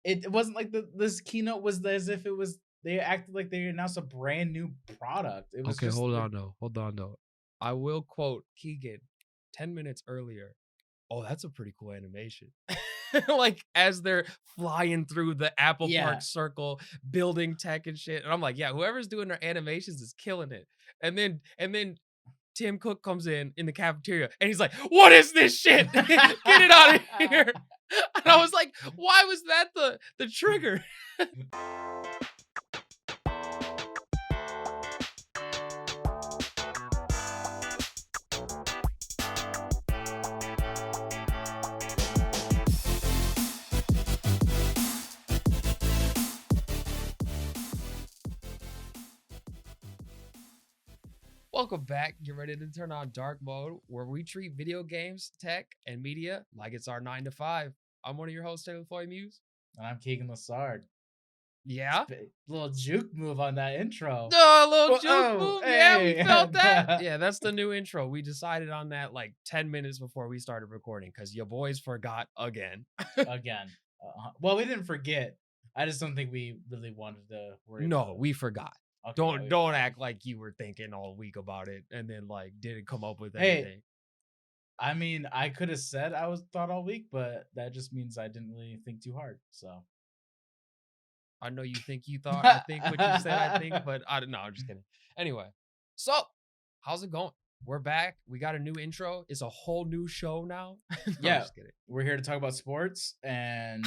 it wasn't like this keynote was as if it was they acted like they announced a brand new product. It was Okay, just hold like, on though. I will quote Keegan 10 minutes earlier. Oh, that's a pretty cool animation. Like as they're flying through the Apple yeah. Park circle, building tech and shit. And I'm like, yeah, whoever's doing their animations is killing it. And then Tim Cook comes in the cafeteria and he's like, "What is this shit? Get it out of here." And I was like, "Why was that the trigger?" Welcome back. Get ready to turn on dark mode, where we treat video games, tech, and media like it's our 9 to 5. I'm one of your hosts, Taylor Floyd Muse. And I'm Keegan Lassard. Yeah. Little juke move on that intro. No, a little Well, juke oh, move. hey. Yeah, we felt that. Yeah, that's the new intro. We decided on that like 10 minutes before we started recording because your boys forgot again. Again. Well, we didn't forget. I just don't think we really wanted to worry about No, it. we forgot. Okay, Don't act like you were thinking all week about it and then like didn't come up with Hey, anything. I mean, I could have said I was thought all week, but that just means I didn't really think too hard. So I know you think you thought I think what you said I think, but I don't know. I'm just kidding. Anyway, so how's it going? We're back. We got a new intro. It's a whole new show now. No, yeah, I'm just kidding. We're here to talk about sports, and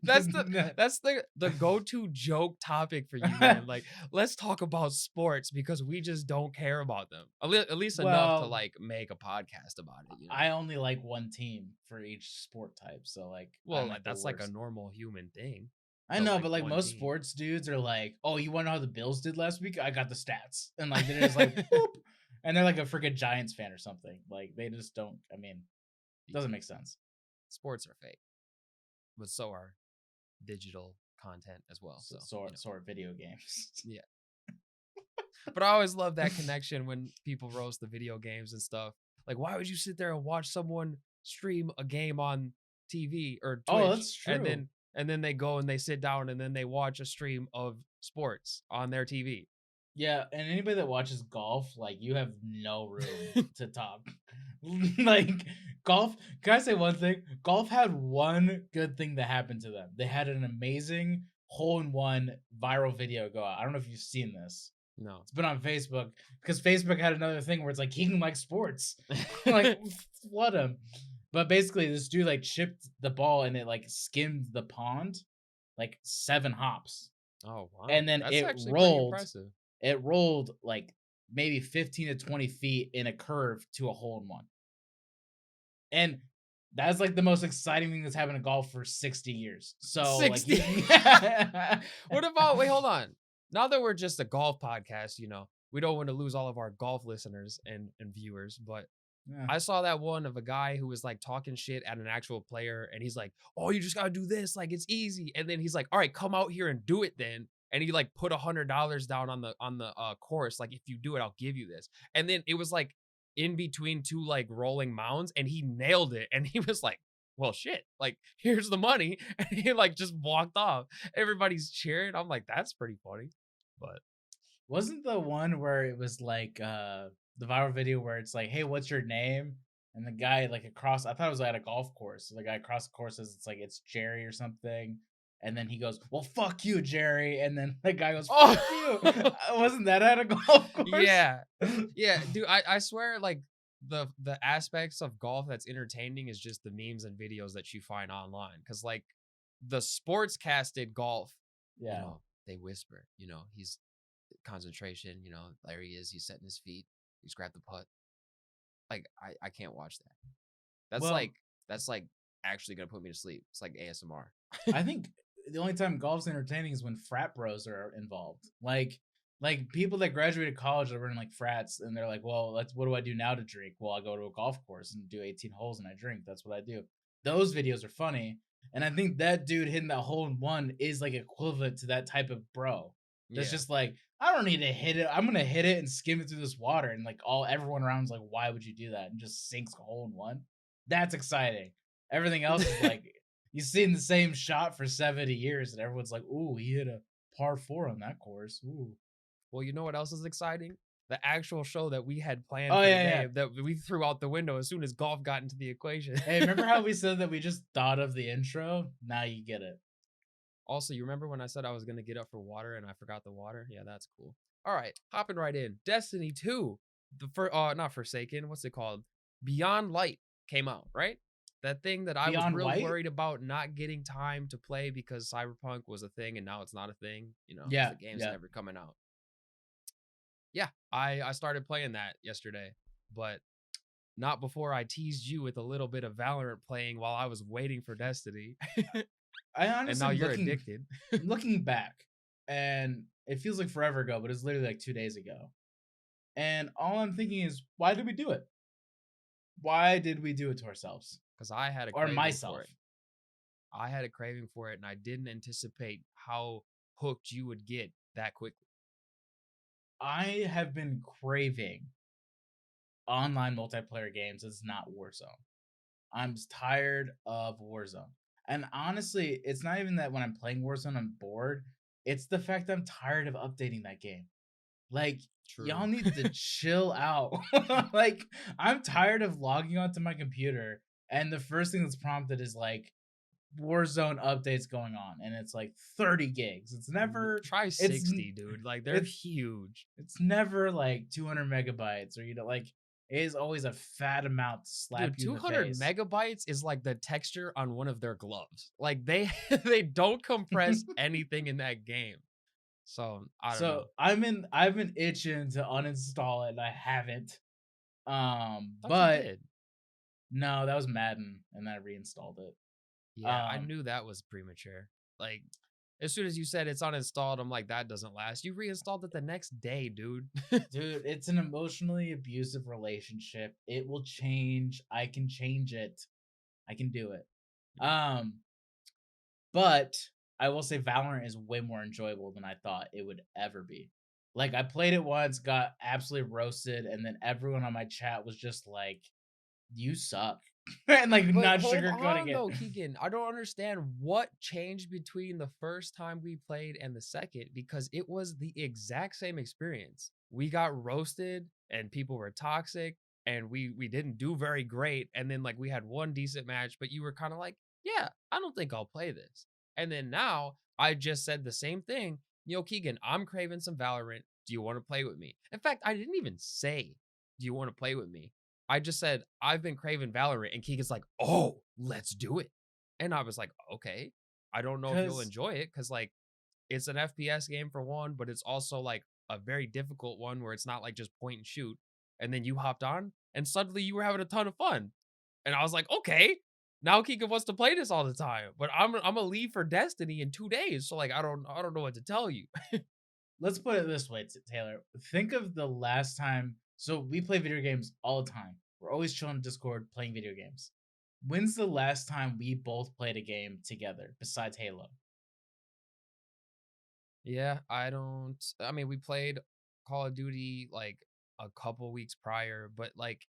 That's the go-to joke topic for you, man. Like, let's talk about sports because we just don't care about them. At least enough to Well, like make a podcast about it. You know? I only like one team for each sport type. So like, Well, I'm like, the that's like a worst. normal human thing. I To know, like but like one most team. sports dudes are like, "Oh, you want to know how the Bills did last week? I got the stats," and like they're just like, "Boop," and they're like a freaking Giants fan or something. Like they just don't. I mean, it doesn't make sense. Sports are fake, but so are digital content as well. So, So you know. are video games. Yeah. But I always love that connection when people roast the video games and stuff. Like, why would you sit there and watch someone stream a game on TV or Twitch? Oh, that's true. And then they go and they sit down and then they watch a stream of sports on their TV. Yeah, and anybody that watches golf, like you have no room to talk. Like golf, can I say one thing? Golf had one good thing that happened to them. They had an amazing hole-in-one viral video go out. I don't know if you've seen this. No. It's been on Facebook because Facebook had another thing where it's like Keegan likes sports. Like flood him. But basically this dude like chipped the ball and it like skimmed the pond like 7 hops. Oh wow. And then That's it actually pretty rolled. impressive. It rolled like maybe 15 to 20 feet in a curve to a hole in one. And that's like the most exciting thing that's happened in golf for 60 years. So 60. like What about wait, hold on. Now that we're just a golf podcast, you know, we don't want to lose all of our golf listeners and viewers, but yeah. I saw that one of a guy who was like talking shit at an actual player and he's like, "Oh, you just got to do this, like it's easy." And then he's like, "All right, come out here and do it then." And he like put $100 down on the course, like, "If you do it, I'll give you this." And then it was like in between two like rolling mounds and he nailed it and he was like, "Well, shit, like here's the money." And he like just walked off. Everybody's cheering. I'm like, that's pretty funny. But wasn't the one where it was like the viral video where it's like, "Hey, what's your name?" And the guy like across, I thought it was at a golf course. So the guy across the course says it's like it's Jerry or something. And then he goes, "Well, fuck you, Jerry." And then the guy goes, "Fuck you." Wasn't that at a golf course? Yeah. Yeah, dude, I swear like the aspects of golf that's entertaining is just the memes and videos that you find online. Cause like the sports casted golf, Yeah. you know, they whisper, you know, he's concentration, you know, there he is, he's setting his feet, he's grabbed the putt. Like I can't watch that. That's like actually gonna put me to sleep. It's like ASMR. I think the only time golf's entertaining is when frat bros are involved. Like people that graduated college that were in like frats and they're like, "Well, what do I do now to drink?" "Well, I go to a golf course and do 18 holes and I drink. That's what I do." Those videos are funny. And I think that dude hitting that hole in one is like equivalent to that type of bro. That's just like, I don't need to hit it. I'm gonna hit it and skim it through this water. And like everyone around is like, "Why would you do that?" And just sinks a hole in one. That's exciting. Everything else is like You've seen the same shot for 70 years, and everyone's like, "Ooh, he hit a par four on that course." Ooh. Well, you know what else is exciting? The actual show that we had planned Oh for yeah, yeah. today that we threw out the window as soon as golf got into the equation. Hey, remember how we said that we just thought of the intro? Now you get it. Also, you remember when I said I was gonna get up for water and I forgot the water? Yeah, that's cool. All right, hopping right in. Destiny 2, not Forsaken, what's it called? Beyond Light came out, right? That thing that I was Beyond real White? worried about not getting time to play because Cyberpunk was a thing and now it's not a thing, because Yeah, the game's yeah. never coming out. Yeah, I started playing that yesterday, but not before I teased you with a little bit of Valorant playing while I was waiting for Destiny. I And honestly now am you're looking addicted. looking back, and it feels like forever ago, but it's literally like 2 days ago. And all I'm thinking is, why did we do it? Why did we do it to ourselves Because I had a or craving for myself? it. I had a craving for it, and I didn't anticipate how hooked you would get that quickly. I have been craving online multiplayer games. It's not Warzone. I'm tired of Warzone. And honestly, it's not even that when I'm playing Warzone, I'm bored. It's the fact I'm tired of updating that game. Like, y'all True. need to chill out. Like, I'm tired of logging onto my computer, and the first thing that's prompted is like Warzone updates going on, and it's like 30 gigs. Try It's 60, dude. Like, they're it's huge. it's never like 200 megabytes, or like it is always a fat amount to slap Dude, you in the 200 face. megabytes is like the texture on one of their gloves. Like, they they don't compress anything in that game. So, I don't So know. I've been itching to uninstall it, and I haven't. Thought you But did. no, that was Madden, and then I reinstalled it. Yeah, I Um, knew that was premature. Like, as soon as you said it's uninstalled, I'm like, that doesn't last. You reinstalled it the next day, dude. dude, it's an emotionally abusive relationship. It will change. I can change it. I can do it. Um, but I will say Valorant is way more enjoyable than I thought it would ever be. Like I played it once, got absolutely roasted, and then everyone on my chat was just like, "You suck," and like But not hold sugarcoating on it. though, Keegan. I don't understand what changed between the first time we played and the second because it was the exact same experience. We got roasted and people were toxic and we didn't do very great and then like we had one decent match but you were kind of like, "Yeah, I don't think I'll play this." And then now I just said the same thing. Yo, Keegan, I'm craving some Valorant. Do you want to play with me? In fact, I didn't even say, "Do you want to play with me?" I just said, I've been craving Valorant. And Keegan's like, oh, let's do it. And I was like, okay. I don't know if you'll Because enjoy it because, like, it's an FPS game for one, but it's also like a very difficult one where it's not like just point and shoot. And then you hopped on and suddenly you were having a ton of fun. And I was like, okay. Now Keegan wants to play this all the time, but I'm gonna leave for Destiny in 2 days. So like I don't know what to tell you. let's put it this way, Taylor. Think of the last time. So we play video games all the time. We're always chilling on Discord playing video games. When's the last time we both played a game together besides Halo? Yeah, I mean, we played Call of Duty like a couple weeks prior, but like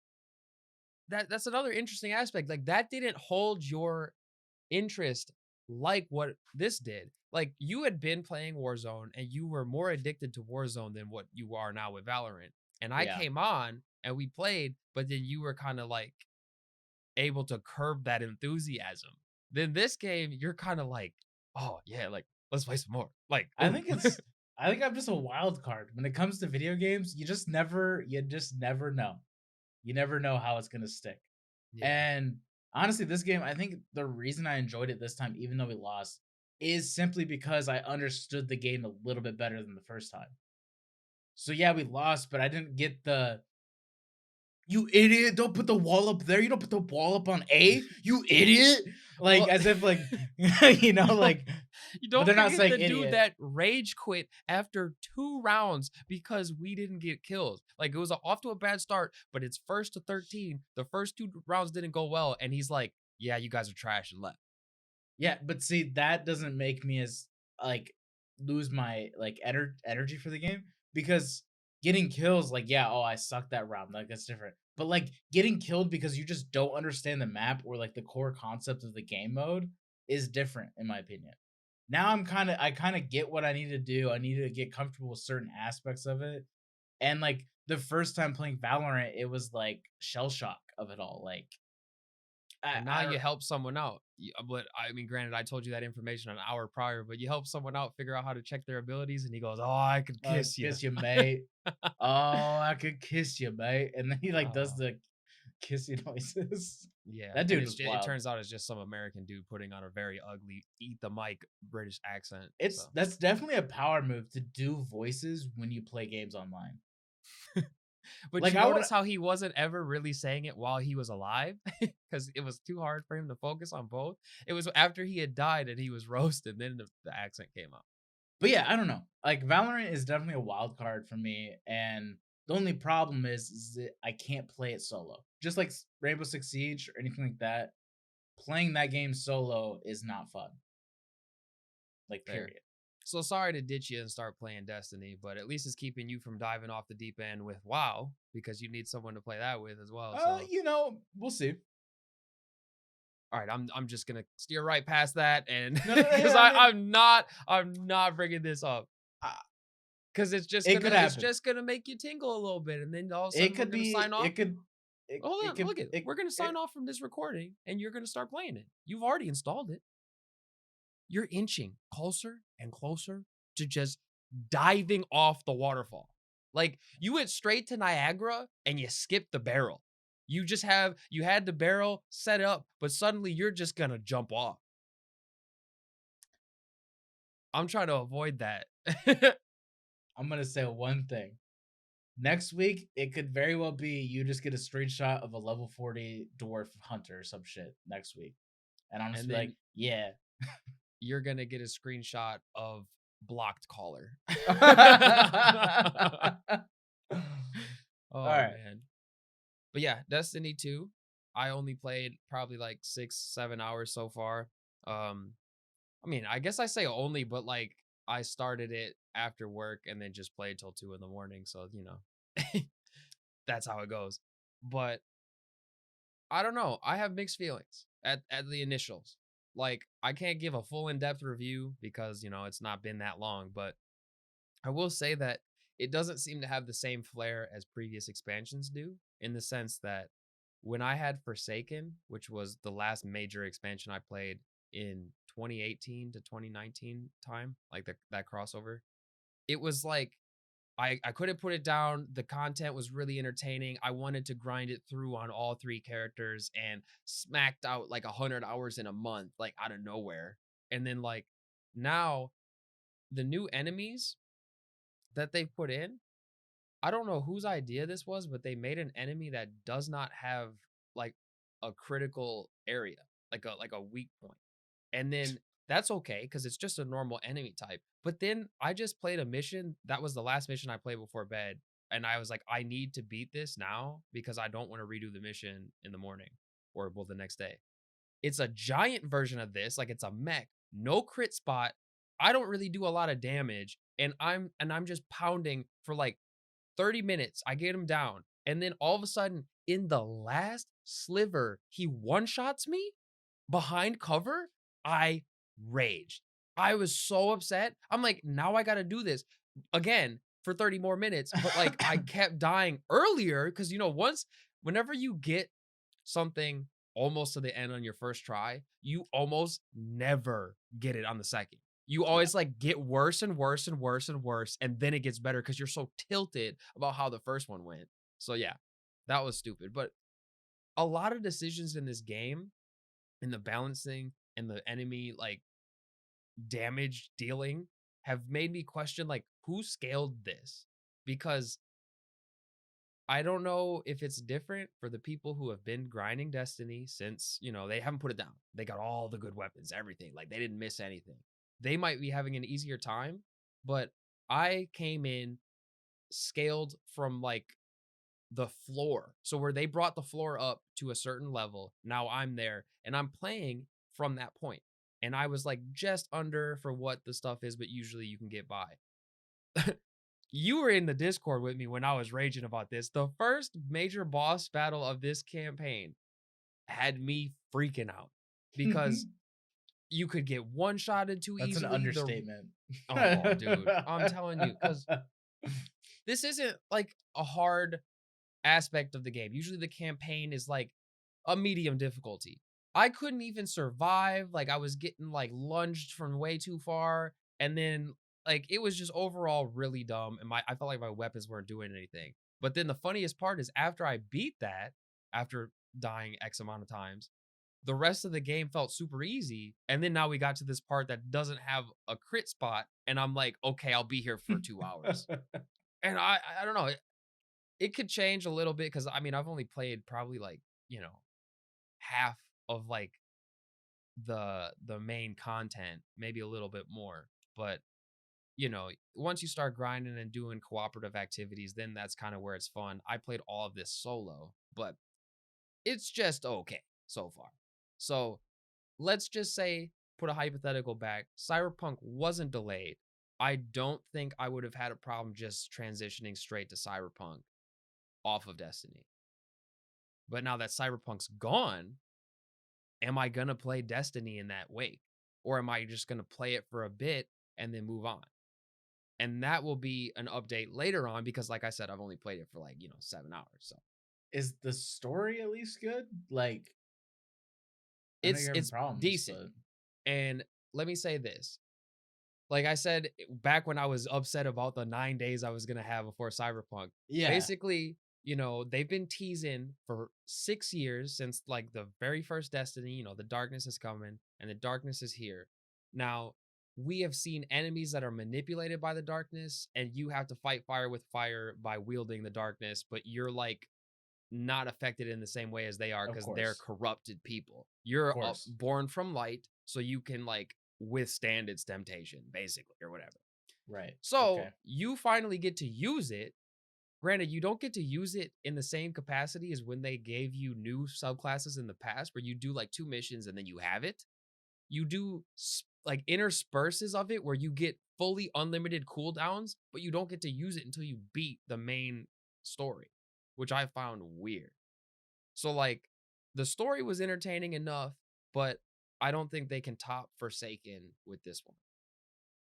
that's another interesting aspect. Like that didn't hold your interest like what this did. Like you had been playing Warzone and you were more addicted to Warzone than what you are now with Valorant. And I Yeah. came on and we played, but then you were kind of like able to curb that enthusiasm. Then this game, you're kind of like, oh yeah, like let's play some more. Like, I ooh. think it's I think I'm just a wild card. When it comes to video games, you just never know. You never know how it's gonna stick. Yeah. And honestly, this game, I think the reason I enjoyed it this time, even though we lost, is simply because I understood the game a little bit better than the first time. So yeah, we lost, but I didn't get the "You idiot, don't put the wall up there, you don't put the wall up on A, you idiot!" Like, Well, as if, like, you don't like you but don't they're not forget saying the dude idiot. that rage quit after 2 rounds because we didn't get kills. Like, it was off to a bad start, but it's first to 13. The first 2 rounds didn't go well, and he's like, "Yeah, you guys are trash," and left. Yeah, but see, that doesn't make me as, like, lose my, like, energy for the game, because getting kills, like, yeah, "Oh, I sucked that round," like, that's different. But, like, getting killed because you just don't understand the map or, like, the core concept of the game mode is different in my opinion. Now I kind of get what I need to do. I need to get comfortable with certain aspects of it. And like the first time playing Valorant, it was like shell shock of it all. Like And now I you help someone out. But I mean, granted, I told you that information an hour prior, but you help someone out figure out how to check their abilities, and he goes, "Oh, I could kiss you." kiss you, mate. Oh, I could kiss you, mate. And then he like does Oh, the kissy noises. yeah, That and dude was it wild. turns out it's just some American dude putting on a very ugly eat the mic British accent. So, That's definitely a power move to do voices when you play games online. but Like you I would notice how he wasn't ever really saying it while he was alive because it was too hard for him to focus on both. It was after he had died and he was roasted, then the accent came out. But yeah, I don't know. Like Valorant is definitely a wild card for me, and the only problem is that I can't play it solo. Just like Rainbow Six Siege or anything like that, playing that game solo is not fun. Like Fair. period. So sorry to ditch you and start playing Destiny, but at least it's keeping you from diving off the deep end with WoW because you need someone to play that with as well. So We'll see. all right, I'm just gonna steer right past that, and No, no, no, because yeah, I mean, I'm not bringing this up uh, because it could it's happen. just gonna make you tingle a little bit, and then all of a It sudden we're could gonna be. sign off. It could. It, Hold it on, could. look it. We're gonna sign off from this recording, and you're gonna start playing it. You've already installed it. You're inching closer and closer to just diving off the waterfall. Like you went straight to Niagara and you skipped the barrel. You had the barrel set up, but suddenly you're just gonna jump off. I'm trying to avoid that. I'm gonna say one thing. Next week, it could very well be you just get a screenshot of a level 40 dwarf hunter or some shit next week. And I'm just And be like, then yeah. you're gonna get a screenshot of blocked caller. All Oh right. man. But yeah, Destiny 2. I only played probably like 6, 7 hours so far. Um, I mean, I guess I say only, but like I started it after work and then just played till 2 in the morning. So, that's how it goes. But I don't know. I have mixed feelings at the initials. Like, I can't give a full in-depth review because, it's not been that long, but I will say that it doesn't seem to have the same flair as previous expansions do, in the sense that when I had Forsaken, which was the last major expansion I played in 2018 to 2019 time, like that crossover, it was like I couldn't put it down. The content was really entertaining. I wanted to grind it through on all three characters and smacked out like 100 hours in a month, like out of nowhere. And then like now the new enemies that they've put in, I don't know whose idea this was, but they made an enemy that does not have like a critical area, like a weak point. And then that's okay because it's just a normal enemy type. But then I just played a mission. That was the last mission I played before bed. And I was like, I need to beat this now because I don't want to redo the mission in the morning or well the next day. It's a giant version of this, like it's a mech, no crit spot. I don't really do a lot of damage, and I'm just pounding for like 30 minutes. I get him down, and then all of a sudden, in the last sliver, he one-shots me behind cover. I raged. I was so upset. I'm like, now I gotta do this again for 30 more minutes. But like I kept dying earlier because whenever you get something almost to the end on your first try, you almost never get it on the second. You Yeah. always like get worse and worse and worse and worse, and then it gets better because you're so tilted about how the first one went. So yeah, that was stupid. But a lot of decisions in this game, in the balancing and the enemy like damage dealing, have made me question like who scaled this? Because I don't know if it's different for the people who have been grinding Destiny since, they haven't put it down. They got all the good weapons, everything. Like they didn't miss anything. They might be having an easier time, but I came in scaled from like the floor. So where they brought the floor up to a certain level, now I'm there and I'm playing from that point. And I was like just under for what the stuff is, but usually you can get by. You were in the Discord with me when I was raging about this. The first major boss battle of this campaign had me freaking out because you could get one shotted too That's an easily. understatement. Oh, dude, I'm telling you, because this isn't like a hard aspect of the game. Usually the campaign is like a medium difficulty. I couldn't even survive. Like I was getting like lunged from way too far. And then like it was just overall really dumb. And I felt like my weapons weren't doing anything. But then the funniest part is after I beat that, after dying X amount of times, the rest of the game felt super easy. And then now we got to this part that doesn't have a crit spot. And I'm like, okay, I'll be here for 2 hours. And I don't know. It could change a little bit because I mean I've only played probably like, half of like the main content, maybe a little bit more. But once you start grinding and doing cooperative activities, then that's kind of where it's fun. I played all of this solo, but it's just okay so far. So let's just say, put a hypothetical back, Cyberpunk wasn't delayed. I don't think I would have had a problem just transitioning straight to Cyberpunk off of Destiny. But now that Cyberpunk's gone, am I gonna play Destiny in that wake? Or am I just gonna play it for a bit and then move on? And that will be an update later on because, like I said, I've only played it for like, 7 hours. So Is the story at least good? Like, I know it's you're having it's problems, decent. but And let me say this. Like I said, back when I was upset about the 9 days I was gonna have before Cyberpunk, yeah, basically, they've been teasing for 6 years since like the very first Destiny. The darkness is coming and the darkness is here. Now, we have seen enemies that are manipulated by the darkness, and you have to fight fire with fire by wielding the darkness, but you're like not affected in the same way as they are of because they're course, corrupted people. of You're course. born from light, so you can like withstand its temptation, basically, or whatever. Right. So Okay. you finally get to use it. Granted, you don't get to use it in the same capacity as when they gave you new subclasses in the past, where you do like 2 missions and then you have it. You do like intersperses of it where you get fully unlimited cooldowns, but you don't get to use it until you beat the main story, which I found weird. So like the story was entertaining enough, but I don't think they can top Forsaken with this one.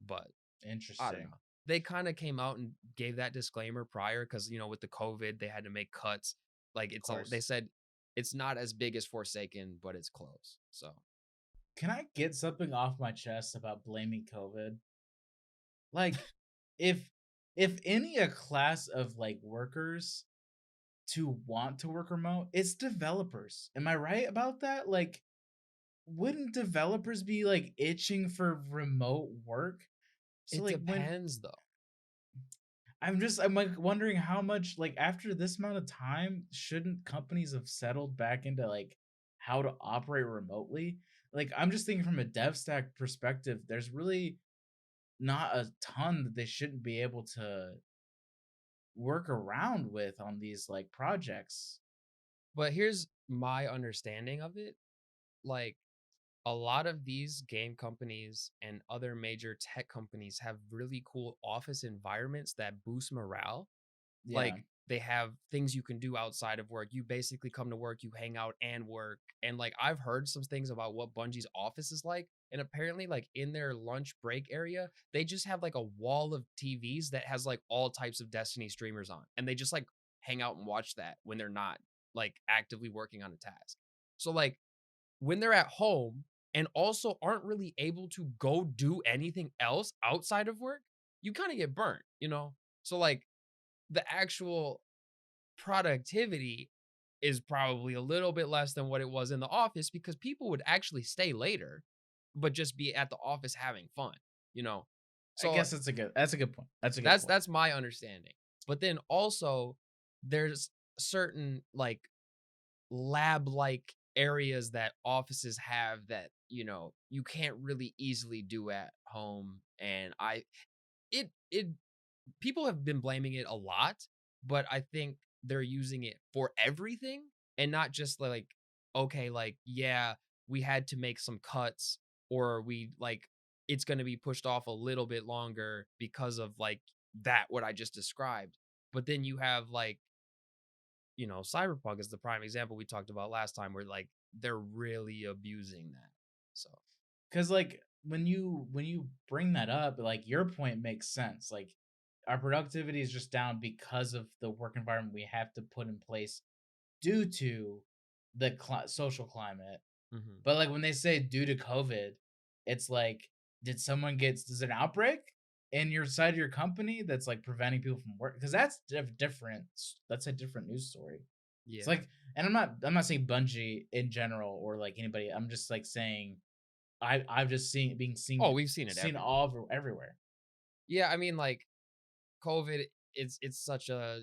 But I don't Interesting. know. They kind of came out and gave that disclaimer prior because with the COVID they had to make cuts. Like Of they course. said it's not as big as Forsaken, but it's close. So Can I get something off my chest about blaming COVID? Like, if any a class of like workers to want to work remote, it's developers. Am I right about that? Like, wouldn't developers be like itching for remote work? So it like when depends though. I'm like wondering how much like after this amount of time shouldn't companies have settled back into like how to operate remotely? Like I'm just thinking from a dev stack perspective, there's really not a ton that they shouldn't be able to work around with on these like projects. But here's my understanding of it. Like a lot of these game companies and other major tech companies have really cool office environments that boost morale. Yeah. Like they have things you can do outside of work. You basically come to work, you hang out and work. And like I've heard some things about what Bungie's office is like. And apparently, like in their lunch break area, they just have like a wall of TVs that has like all types of Destiny streamers on. And they just like hang out and watch that when they're not like actively working on a task. So like when they're at home and also aren't really able to go do anything else outside of work, you kind of get burnt. So like the actual productivity is probably a little bit less than what it was in the office because people would actually stay later, but just be at the office having fun, you know? I So guess that's a good point. That's a good that's point. that's my understanding. But then also there's certain like lab like areas that offices have that, you can't really easily do at home. And it people have been blaming it a lot, but I think they're using it for everything and not just like, okay, like, yeah, we had to make some cuts or we like it's going to be pushed off a little bit longer because of like that, what I just described. But then you have like, Cyberpunk is the prime example we talked about last time where like they're really abusing that. So because like when you bring that up, like your point makes sense. Like our productivity is just down because of the work environment we have to put in place due to the social climate. Mhm. But like when they say due to COVID, it's like, does an outbreak in your side of your company that's like preventing people from work? Because that's different. That's a different news story. It's Yeah. like, and I'm not saying Bungie in general or like anybody. I'm just like saying I've just seen it being Oh, we've seen it seen everywhere. all over everywhere. Yeah, I mean, like, COVID, it's such a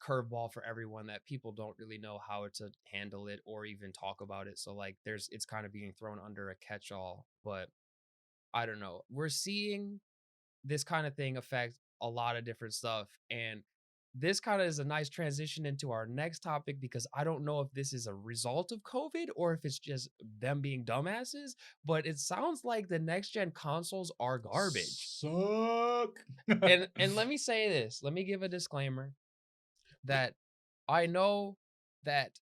curveball for everyone that people don't really know how to handle it or even talk about it. So like it's kind of being thrown under a catch-all. But I don't know. We're seeing this kind of thing affect a lot of different stuff. And this kind of is a nice transition into our next topic because I don't know if this is a result of COVID or if it's just them being dumbasses, but it sounds like the next gen consoles are garbage. Suck. And let me say this, let me give a disclaimer that I know that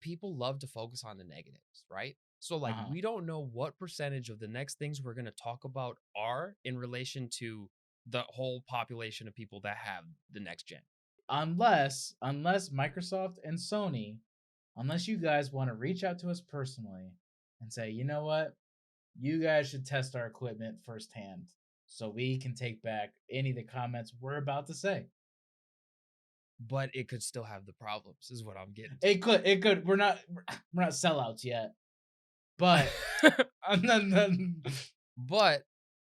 people love to focus on the negatives, right? So like Uh-huh. we don't know what percentage of the next things we're going to talk about are in relation to the whole population of people that have the next gen. Unless Microsoft and Sony, unless you guys want to reach out to us personally and say, you know what, you guys should test our equipment firsthand so we can take back any of the comments we're about to say. But it could still have the problems is what I'm getting It could. We're not sellouts yet, but to. then But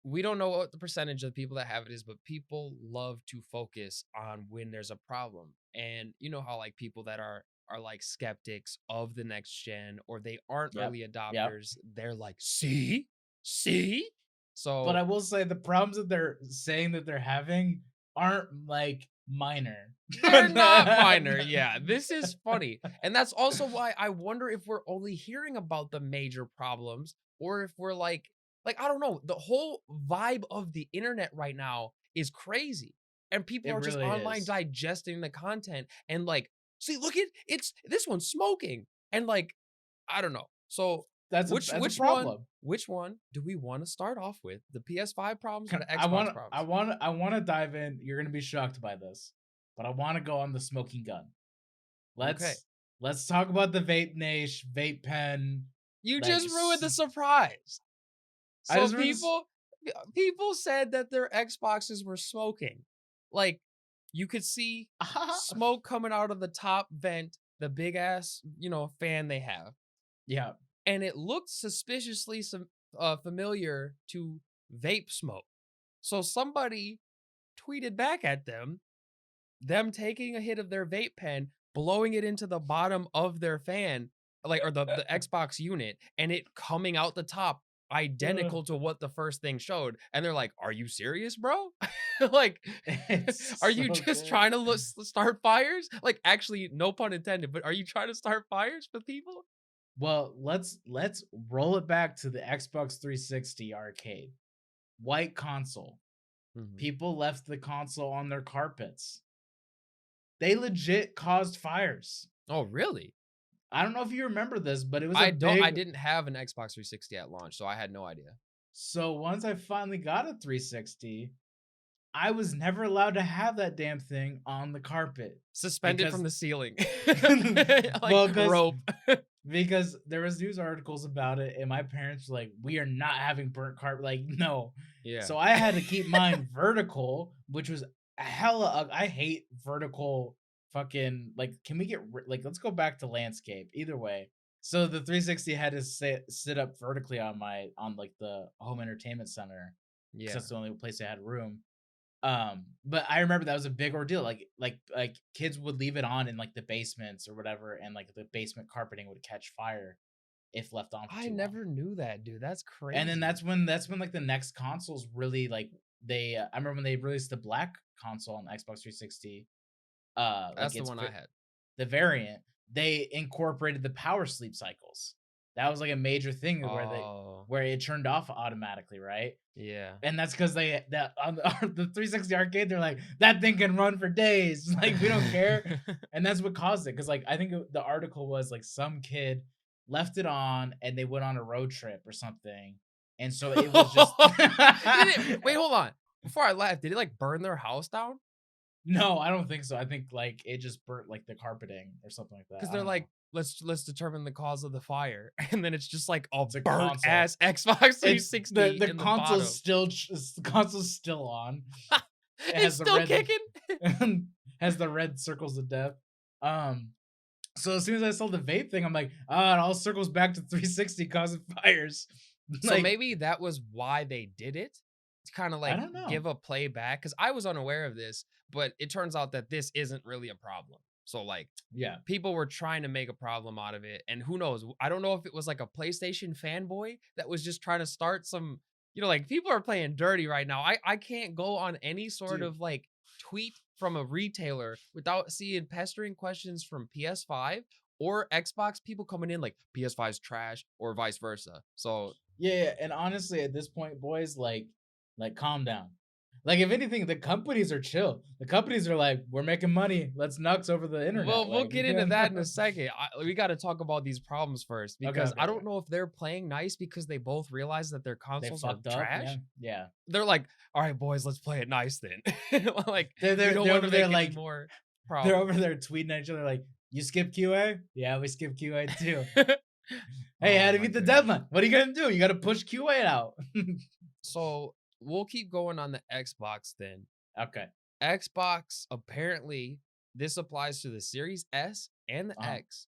we don't know what the percentage of people that have it is, but people love to focus on when there's a problem. And you know how like people that are like skeptics of the next gen or they aren't yep, early yep. adopters, they're like, see? See? But I So will say the problems that they're saying that they're having aren't like minor. they're not minor. Yeah, this is funny. And that's also why I wonder if we're only hearing about the major problems or if we're like I don't know, the whole vibe of the internet right now is crazy. And people It are just really online is. digesting the content and like, see, look at it's this one's smoking. And like, I don't know. So That's a problem. which one do we want to start off with? The PS5 problems or Can the I Xbox want I problems? want I want to dive in. You're gonna be shocked by this, but I want to go on the smoking gun. Okay. Let's let's talk about the vape niche, vape pen. You Like, just ruined the surprise. I So just remember this. people said that their Xboxes were smoking. Like you could see smoke coming out of the top vent, the big ass, fan they have. Yeah, And it looked suspiciously familiar to vape smoke. So somebody tweeted back at them taking a hit of their vape pen, blowing it into the bottom of their fan, like or the Xbox unit, and it coming out the top uh, identical to what the first thing showed. And they're like, "Are you serious, bro? Like, are it's you so just good. trying to start fires? Like, actually, no pun intended, but are you trying to start fires for people?" Well, let's roll it back to the Xbox 360 arcade. White console. Mhm. People left the console on their carpets. They legit caused fires. Oh, really? I don't know if you remember this, but it was a I don't. I big. didn't have an Xbox 360 at launch, so I had no idea. So once I finally got a 360, I was never allowed to have that damn thing on the carpet Suspended from because the ceiling, like well, rope. because there was news articles about it, and my parents were like, "We are not having burnt carpet." Like, no. Yeah. So I had to keep mine vertical, which was hella. I hate vertical. Fucking like, can we get like? Let's go back to landscape. Either way. So the 360 had to sit up vertically on like the home entertainment center because Yeah. that's the only place I had room. But I remember that was a big ordeal. Like kids would leave it on in like the basements or whatever, and like the basement carpeting would catch fire if left on for I too long. never knew that, dude. That's And then crazy. that's when like the next consoles really like they. I remember when they released the black console on the Xbox 360. Like That's the it's one I had. the variant. They incorporated the power sleep cycles. That was like a major thing Oh, where it turned off automatically, right? yeah. And that's because they that on the 360 arcade, they're like, that thing can run for days. Like, we don't care. And that's what caused it. Because like I think the article was like some kid left it on, and they went on a road trip or something. And so it was just Did it wait, hold on. Before I left, did it, like, burn their house down? No, I don't think so. I think like it just burnt like the carpeting or something like that. Because I they're don't know. like, let's determine the cause of the fire, and then it's just like a It's a burnt console. ass Xbox It's 360 the in the console's bottom. still the console's still on. It It's has the still red kicking. has the red circles of death. Um so as soon as I saw the vape thing, I'm like, ah, it all circles back to 360 causing fires. So Like, maybe that was why they did it, to kind of I like don't know. give a play back. Because I was unaware of this, but it turns out that this isn't really a problem. So like Yeah. people were trying to make a problem out of it, and who knows? I don't know if it was like a PlayStation fanboy that was just trying to start some. Like people are playing dirty right now. I can't go on any sort Dude. of like tweet from a retailer without seeing pestering questions from PS5 or Xbox people coming in like PS5's trash or vice versa. So Yeah, and honestly, at this point, boys, like calm down. Like, if anything, the companies are chill. The companies are like, we're making money. Let's nux over the internet. we'll Like, get into that in a second. We got to talk about these problems first okay, because okay, I okay. don't know if they're playing nice because they both realize that their They consoles are fucked up. Yeah, trash. yeah. They're like, "All right, boys, let's play it nice then." Like we don't They're want to over there make any like more they're over problems. there tweeting at each other like, you skip QA? Yeah, we skip QA too. Hey, how Oh to my meet the goodness. deadline? What are you gonna do? You got to push QA out. So we'll keep going on the Xbox then. Okay. Xbox apparently this applies to the Series S and the Uh-huh. X.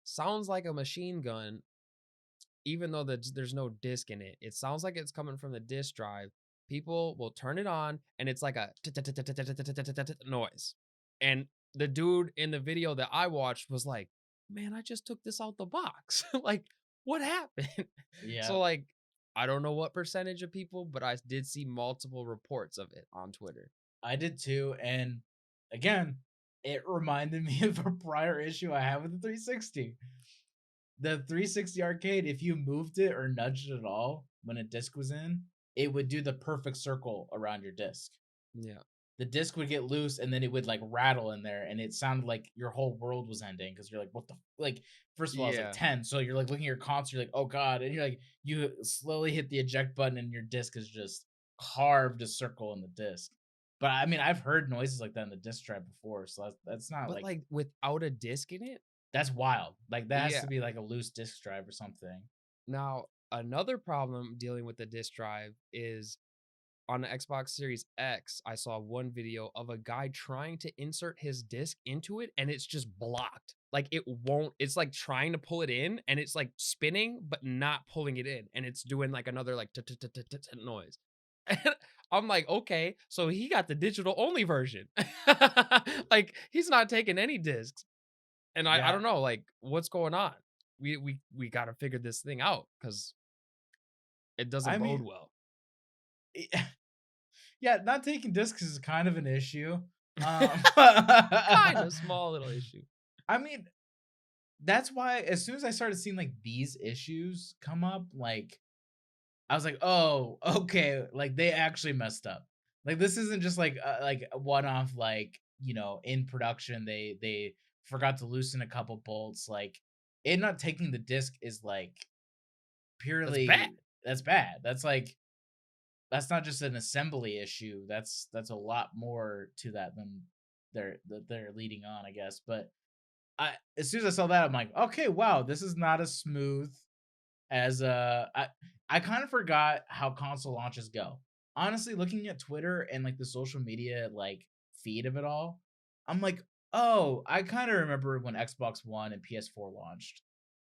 Sounds like a machine gun even though there's no disc in it. It sounds like it's coming from the disk drive. People will turn it on and it's like a noise. And the dude in the video that I watched was like, "Man, I just took this out the box. Like, what happened?" Yeah, So like I don't know what percentage of people, but I did see multiple reports of it on Twitter. I did too. And again, it reminded me of a prior issue I had with the 360. The 360 arcade, if you moved it or nudged it at all when a disc was in, it would do the perfect circle around your disc. Yeah. The disc would get loose and then it would like rattle in there and it sounded like your whole world was ending because you're like, what the like first of all, it's like Yeah. 10. So you're like looking at your console, you're like, oh god, and you're like, you slowly hit the eject button and your disc is just carved a circle in the disc. But I mean, I've heard noises like that in the disc drive before, so that's not But like like without a disc in it? that's wild. Like that has Yeah. to be like a loose disc drive or something. Now, another problem dealing with the disk drive is on the Xbox Series X, I saw one video of a guy trying to insert his disc into it and it's just blocked. Like it won't, it's like trying to pull it in and it's like spinning, but not pulling it in. And it's doing like another like noise. And I'm like, okay, so he got the digital only version. Like he's not taking any discs. And I Yeah. don't know, like, what's going on? We gotta figure this thing out because it doesn't I bode mean, well. yeah, not taking discs is kind of an issue. Kind of small little issue. I mean, that's why as soon as I started seeing like these issues come up, like I was like, oh, okay, like they actually messed up. Like this isn't just like a one off, like in production they forgot to loosen a couple bolts. Like it not taking the disc is like That's bad. purely that's bad. That's like that's not just an assembly issue. That's a lot more to that than they're leading on, I guess. But I as soon as I saw that, I'm like, okay, wow, this is not as smooth as I kind of forgot how console launches go. Honestly, looking at Twitter and like the social media like feed of it all, I'm like, oh, I kind of remember when Xbox One and PS4 launched.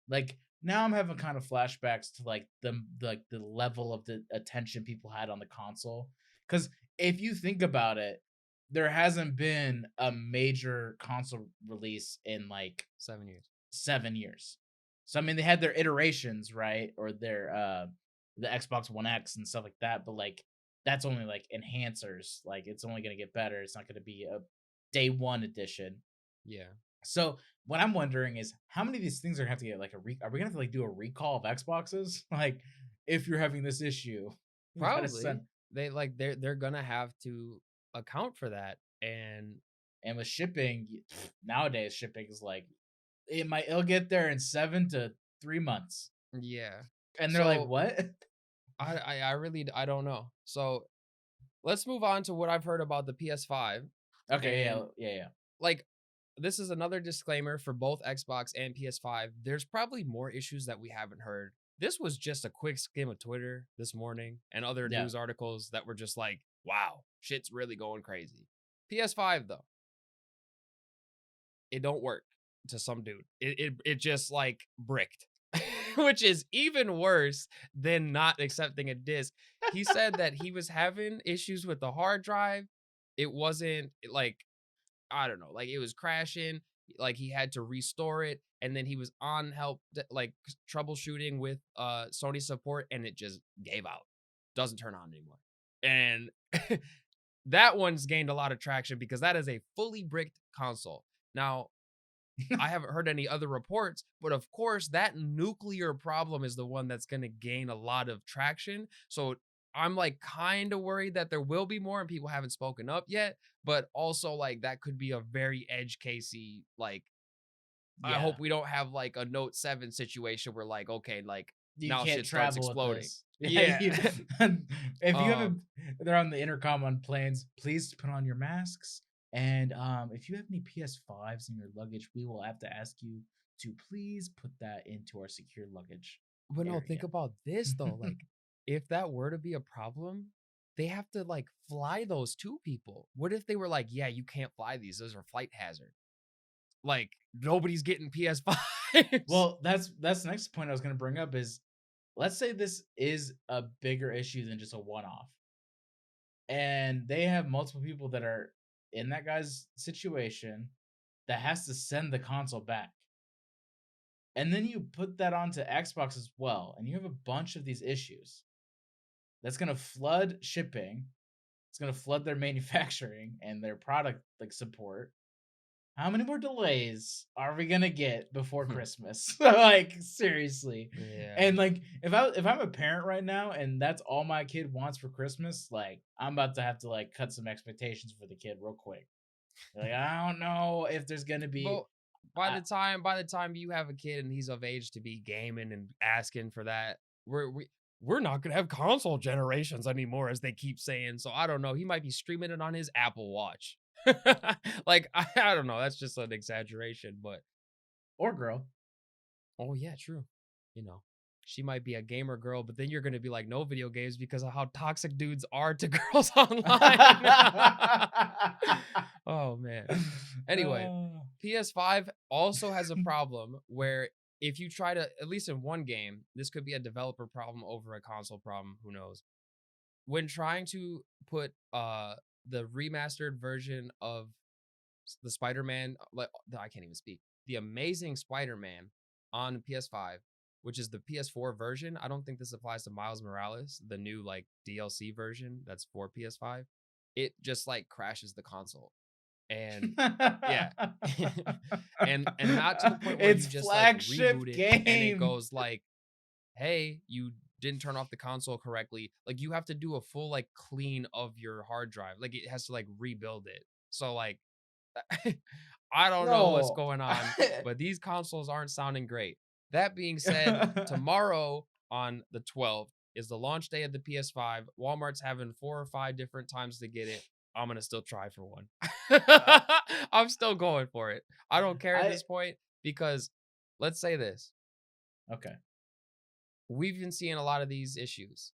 Like now I'm having kind of flashbacks to like the level of the attention people had on the console. Cause if you think about it, there hasn't been a major console release in like 7 years. 7 years. So I mean, they had their iterations, right, or their the Xbox One X and stuff like that. But like, that's only like enhancers. Like, it's only gonna get better. It's not gonna be a day one edition. Yeah. So what I'm wondering is how many of these things are gonna have to get like are we gonna have to like do a recall of Xboxes? Like, if you're having this issue, we gotta Probably. send. They're gonna have to account for that. And And with shipping nowadays, shipping is like it'll get there in 7 to 3 months. Yeah. And they're like, So "What?" I really I don't know. So let's move on to what I've heard about the PS5. Okay, yeah, And yeah, yeah. like this is another disclaimer for both Xbox and PS5. There's probably more issues that we haven't heard. This was just a quick skim of Twitter this morning and other Yeah. news articles that were just like, wow, shit's really going crazy. PS5 though, it don't work to some dude. It just like bricked, which is even worse than not accepting a disc. He said that he was having issues with the hard drive. It wasn't like I don't know, like it was crashing, like he had to restore it, and then he was on like troubleshooting with Sony support, and it just gave out. Doesn't turn on anymore. And that one's gained a lot of traction because that is a fully bricked console. Now, I haven't heard any other reports, but of course, that nuclear problem is the one that's going to gain a lot of traction. So I'm like kind of worried that there will be more and people haven't spoken up yet, but also like that could be a very edge casey. Like, I Yeah. hope we don't have like a Note 7 situation where like, okay, like You now can't shit starts travel with exploding. this. Yeah, Yeah. if you um, haven't, they're on the intercom on planes. Please put on your masks. And if you have any PS5s in your luggage, we will have to ask you to please put that into our secure luggage but no, think area. about this though. Like, if that were to be a problem, they have to like fly those two people. What if they were like, yeah, you can't fly these, those are flight hazard. Like, nobody's getting PS5s. Well, that's the next point I was going to bring up is, let's say this is a bigger issue than just a one-off, and they have multiple people that are in that guy's situation that has to send the console back. And then you put that onto Xbox as well, and you have a bunch of these issues. That's going to flood shipping. It's going to flood their manufacturing and their product like support. How many more delays are we going to get before Christmas? Like, seriously. Yeah. And like, if I'm a parent right now and that's all my kid wants for Christmas, like, I'm about to have to like cut some expectations for the kid real quick. Like, I don't know if there's going to be But by uh, the time you have a kid and he's of age to be gaming and asking for that, we're not gonna have console generations anymore, as they keep saying. So I don't know. He might be streaming it on his Apple Watch. Like I don't know. That's just an exaggeration, but or girl. oh yeah, true. You know, she might be a gamer girl, but then you're gonna be like, no video games because of how toxic dudes are to girls online. Oh man. Anyway, Uh, PS5 also has a problem where if you try to, at least in one game, this could be a developer problem over a console problem, who knows. When trying to put the remastered version of the Spider-Man, like I can't even speak, the Amazing Spider-Man on PS5, which is the PS4 version. I don't think this applies to Miles Morales, the new like DLC version that's for PS5. It just like crashes the console. And yeah. And not to the point where it's you just like flagship reboot it and it game. goes like, hey, you didn't turn off the console correctly. Like you have to do a full like clean of your hard drive. Like it has to like rebuild it. So like I don't know what's No. going on, but these consoles aren't sounding great. That being said, tomorrow on the 12th is the launch day of the PS5. Walmart's having 4 or 5 different times to get it. I'm gonna still try for one. Uh, I'm still going for it. I don't care at I this point because let's say this. okay. We've been seeing a lot of these issues.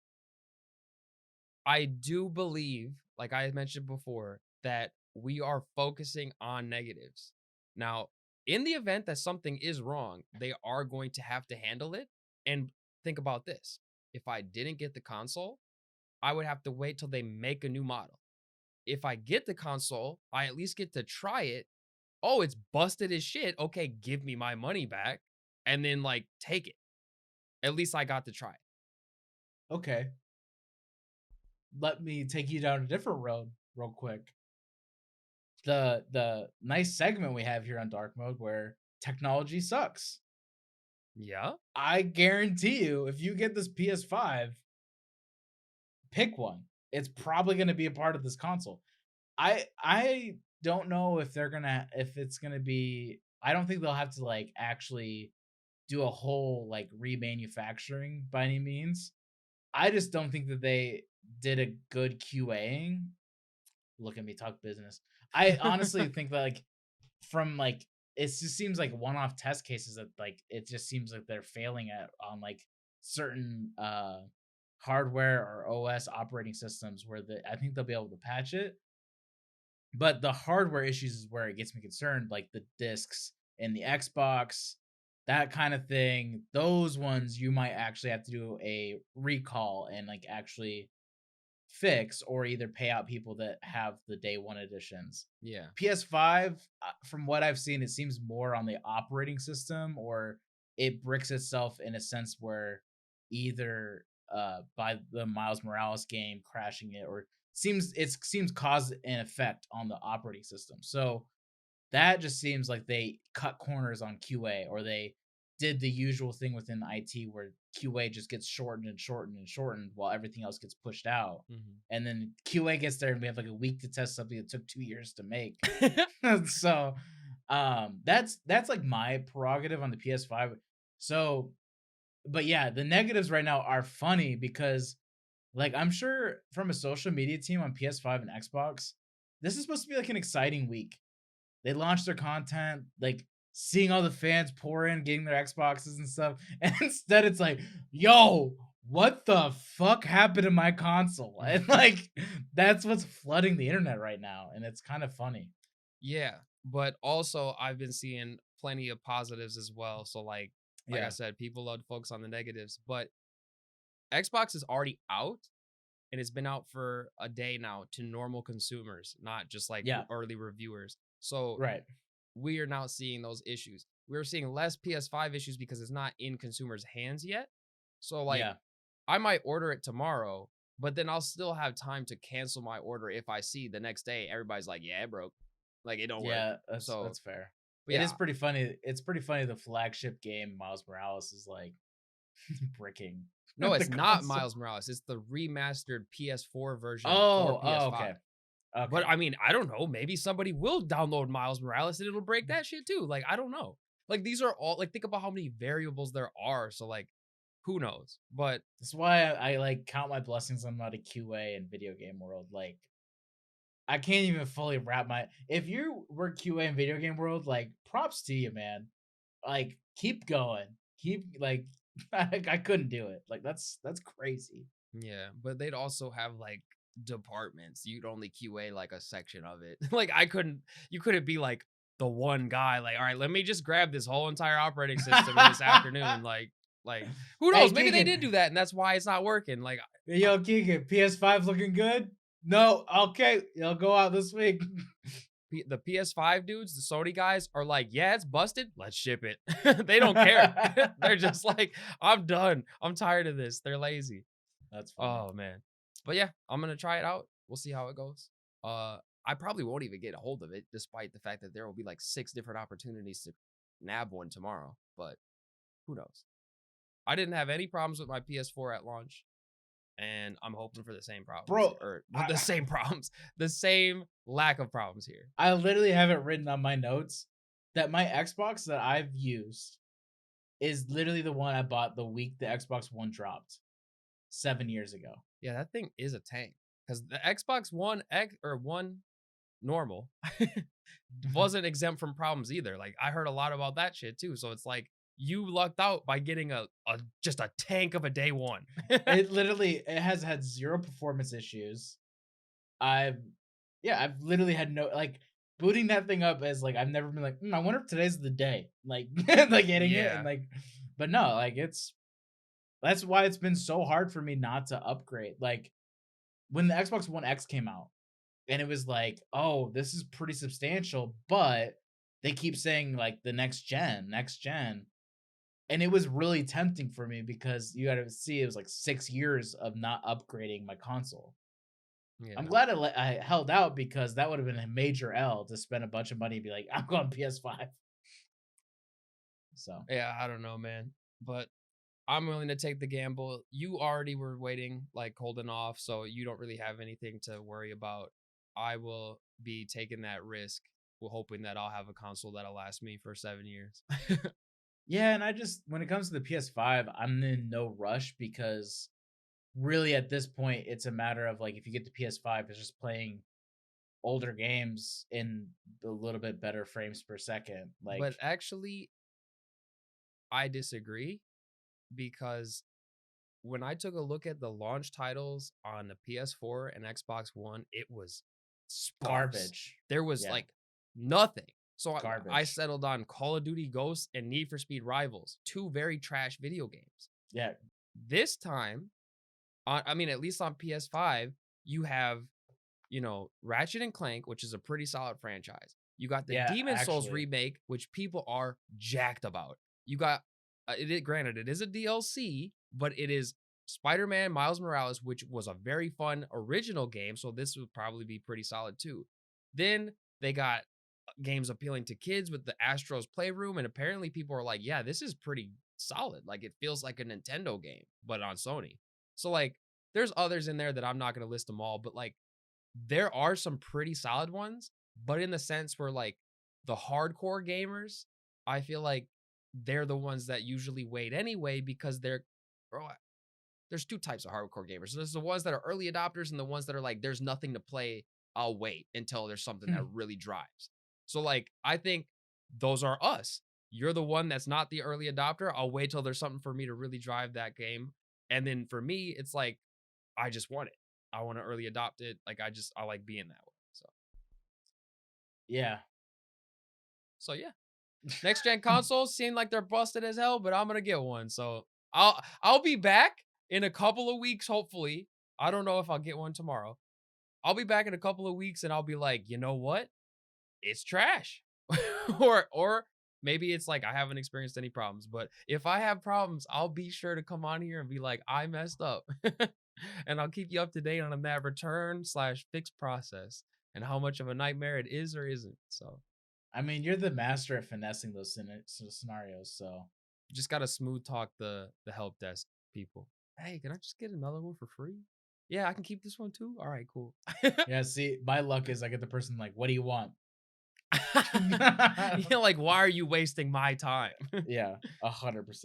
I do believe, like I mentioned before, that we are focusing on negatives. Now, in the event that something is wrong, they are going to have to handle it. And think about this. If I didn't get the console, I would have to wait till they make a new model. If I get the console, I at least get to try it. Oh, it's busted as shit. Okay, give me my money back and then like take it. At least I got to try it. Okay. Let me take you down a different road real quick. The nice segment we have here on Dark Mode where technology sucks. Yeah. I guarantee you, if you get this PS5, pick one. It's probably going to be a part of this console. I don't know if they're gonna if it's gonna be. I don't think they'll have to like actually do a whole like remanufacturing by any means. I just don't think that they did a good QAing. Look at me talk business. I honestly think that like from like it just seems like one-off test cases that like it just seems like they're failing at on like certain hardware or OS operating systems where I think they'll be able to patch it, but the hardware issues is where it gets me concerned, like the discs in the Xbox, that kind of thing. Those ones you might actually have to do a recall and like actually fix or either pay out people that have the day one editions. Yeah. PS5, from what I've seen, it seems more on the operating system or it bricks itself in a sense where either by the Miles Morales game crashing it or seems cause and effect on the operating system. So that just seems like they cut corners on QA or they did the usual thing within IT where QA just gets shortened and shortened and shortened while everything else gets pushed out. And then QA gets there and we have like a week to test something that took 2 years to make. So that's like my prerogative on the PS5. So but yeah, the negatives right now are funny because like I'm sure from a social media team on PS5 and Xbox, this is supposed to be like an exciting week. They launched their content, like seeing all the fans pour in, getting their Xboxes and stuff. And instead it's like, yo, what the fuck happened to my console? And like that's what's flooding the internet right now. And it's kind of funny. Yeah, but also I've been seeing plenty of positives as well. So like I Yeah. said, people love to focus on the negatives, but Xbox is already out and it's been out for a day now to normal consumers, not just like Yeah. early reviewers. So Right. we are now seeing those issues. We're seeing less PS5 issues because it's not in consumers' hands yet. So like Yeah. I might order it tomorrow, but then I'll still have time to cancel my order if I see the next day everybody's like, yeah, it broke. Like it don't work. Yeah. That's So that's fair. but It is yeah, pretty funny. It's pretty funny the flagship game, Miles Morales, is like bricking no, the it's not console. Miles Morales. It's the remastered PS4 version for Oh, PS5. okay. But Okay. I mean, I don't know. Maybe somebody will download Miles Morales and it'll break that shit too. Like, I don't know. Like, these are all like think about how many variables there are. So, like, who knows? But That's why I like count my blessings I'm not a QA in video game world. Like I can't even fully wrap my if you were QA in video game world, like props to you, man. Like keep going. Keep like I couldn't do it. Like that's crazy. yeah, but they'd also have like departments. You'd only QA like a section of it. Like, you couldn't be like the one guy, like, all right, let me just grab this whole entire operating system in this afternoon. Like, who Hey knows? Maybe they Keegan. did do that and that's why it's not working. Like, Yo, Keegan, PS5 looking good? No, okay. It'll go out this week. the PS5 dudes, the Sony guys are like, yeah, it's busted. Let's ship it. They don't care. They're just like, I'm done. I'm tired of this. They're lazy. That's funny. Oh man. But yeah, I'm gonna try it out. We'll see how it goes. I probably won't even get a hold of it, despite the fact that there will be like 6 different opportunities to nab one tomorrow. But who knows? I didn't have any problems with my PS4 at launch, and I'm hoping for the same problems Bro, or the same problems, the same lack of problems here. I literally have it written on my notes that my Xbox that I've used is literally the one I bought the week the Xbox One dropped 7 years ago. Yeah, that thing is a tank because the Xbox One X or One normal wasn't exempt from problems either. Like I heard a lot about that shit too. So it's like you lucked out by getting a just a tank of a day one. It has had zero performance issues. I've I've literally had no like booting that thing up as like I've never been like, I wonder if today's the day. Like like getting it and Yeah. like but no, like that's why it's been so hard for me not to upgrade. Like when the Xbox One X came out and it was like, oh, this is pretty substantial, but they keep saying like the next gen. And it was really tempting for me because you got to see it was like 6 years of not upgrading my console. I'm Yeah. glad I held out because that would have been a major L to spend a bunch of money and be like, I'm going PS5. So Yeah, I don't know, man. But I'm willing to take the gamble. You already were waiting, like holding off, so you don't really have anything to worry about. I will be taking that risk, hoping that I'll have a console that'll last me for 7 years. Yeah, and I just when it comes to the PS5, I'm in no rush because really at this point it's a matter of like if you get the PS5, it's just playing older games in a little bit better frames per second. But Like, actually, I disagree because when I took a look at the launch titles on the PS4 and Xbox One, it was sparse. garbage. There was Yeah, like nothing. So I garbage. settled on Call of Duty Ghosts and Need for Speed Rivals, two very trash video games. Yeah, This time, I mean, at least on PS5, you have, Ratchet and Clank, which is a pretty solid franchise. You got the yeah, Demon Souls actually. remake, which people are jacked about. You got granted, it is a DLC, but it is Spider-Man Miles Morales, which was a very fun original game, so this would probably be pretty solid too. Then they got games appealing to kids with the Astro's Playroom, and apparently people are like, yeah, this is pretty solid. Like it feels like a Nintendo game, but on Sony. So like there's others in there that I'm not gonna list them all, but like there are some pretty solid ones, but in the sense where like the hardcore gamers, I feel like they're the ones that usually wait anyway because bro, there's two types of hardcore gamers. There's the ones that are early adopters and the ones that are like, there's nothing to play. I'll wait until there's something that really drives. So like, I think those are us. You're the one that's not the early adopter. I'll wait till there's something for me to really drive that game. And then for me, it's like, I just want it. I want to early adopt it. Like I like being that way. Yeah. So yeah. Next gen consoles seem like they're busted as hell, but I'm gonna get one. So I'll be back in a couple of weeks, hopefully. I don't know if I'll get one tomorrow. I'll be back in a couple of weeks and I'll be like, you know what? It's trash. or maybe it's like I haven't experienced any problems. But if I have problems, I'll be sure to come on here and be like, I messed up. And I'll keep you up to date on that return/fix process and how much of a nightmare it is or isn't. So I mean, you're the master at finessing those scenarios, so just gotta smooth talk the help desk people. Hey, can I just get another one for free? Yeah, I can keep this one too. All right, cool. yeah. See, my luck is I get the person like, "What do you want?" Like, why are you wasting my time? Yeah, 100%.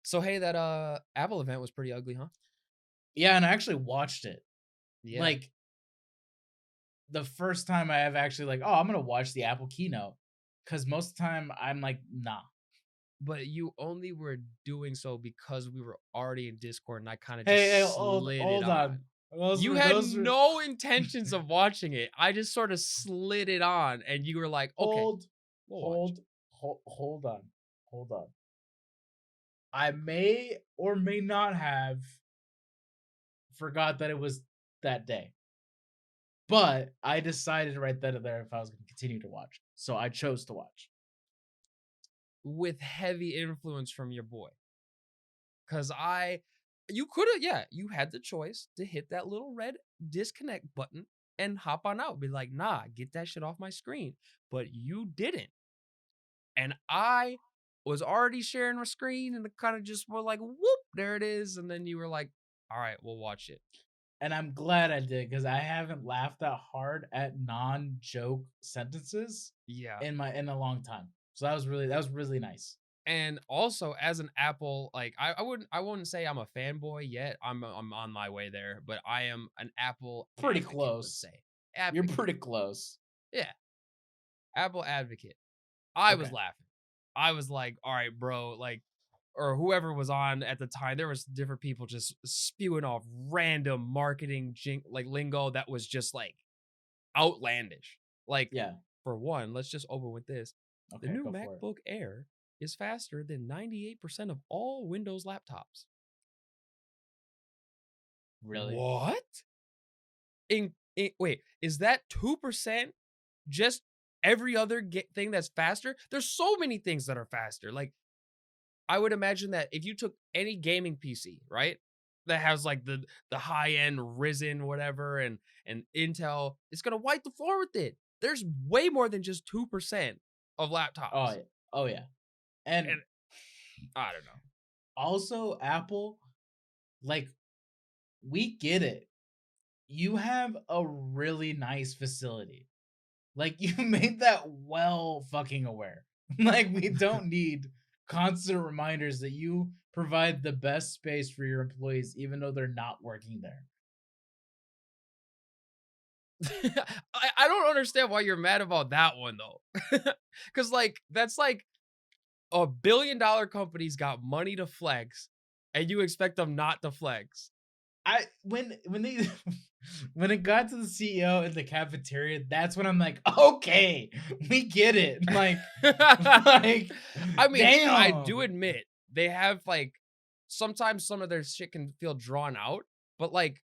So hey, that Apple event was pretty ugly, huh? Yeah, and I actually watched it. Yeah. Like the first time I have actually like, oh, I'm gonna watch the Apple keynote because most of the time I'm like, nah. But you only were doing so because we were already in Discord and I kind of Hey, just slid it hold on. on. You had Those were no intentions of watching it. I just sort of slid it on and you were like, okay, hold, we'll watch. hold on, hold on. I may or may not have forgot that it was that day, but I decided right then and there if I was going to continue to watch, so I chose to watch. With heavy influence from your boy. Cause you could have, yeah, you had the choice to hit that little red disconnect button and hop on out. Be like, nah, get that shit off my screen. But you didn't. And I was already sharing my screen and kind of just were like, whoop, there it is. And then you were like, all right, we'll watch it. And I'm glad I did because I haven't laughed that hard at non-joke sentences Yeah. in a long time. So that was really nice. And also as an Apple, like I wouldn't say I'm a fanboy yet. I'm on my way there, but I am an Apple Pretty advocate, let's close. say. You're Advocate. pretty close. Yeah. Apple advocate. I was Okay. laughing. I was like, all right, bro, like, or whoever was on at the time, there was different people just spewing off random marketing like lingo that was just like outlandish. Like, Yeah. for one, let's just open with this. The Okay, new go for it. MacBook Air is faster than 98% of all Windows laptops. Really? What? Wait, is that 2% just every other thing that's faster? There's so many things that are faster. Like I would imagine that if you took any gaming PC, right, that has like the high end Risen whatever and Intel, it's gonna wipe the floor with it. There's way more than just 2% of Oh laptops, yeah. Oh yeah. And and I don't know. also Apple, like we get it. You have a really nice facility. Like you made that well fucking aware. Like we don't need constant reminders that you provide the best space for your employees, even though they're not working there. I don't understand why you're mad about that one though. Cause like that's like $1 billion company's got money to flex, and you expect them not to flex. When they when it got to the CEO in the cafeteria, that's when I'm like, okay, we get it. Like, like, I mean, I do damn. admit they have like sometimes some of their shit can feel drawn out, but like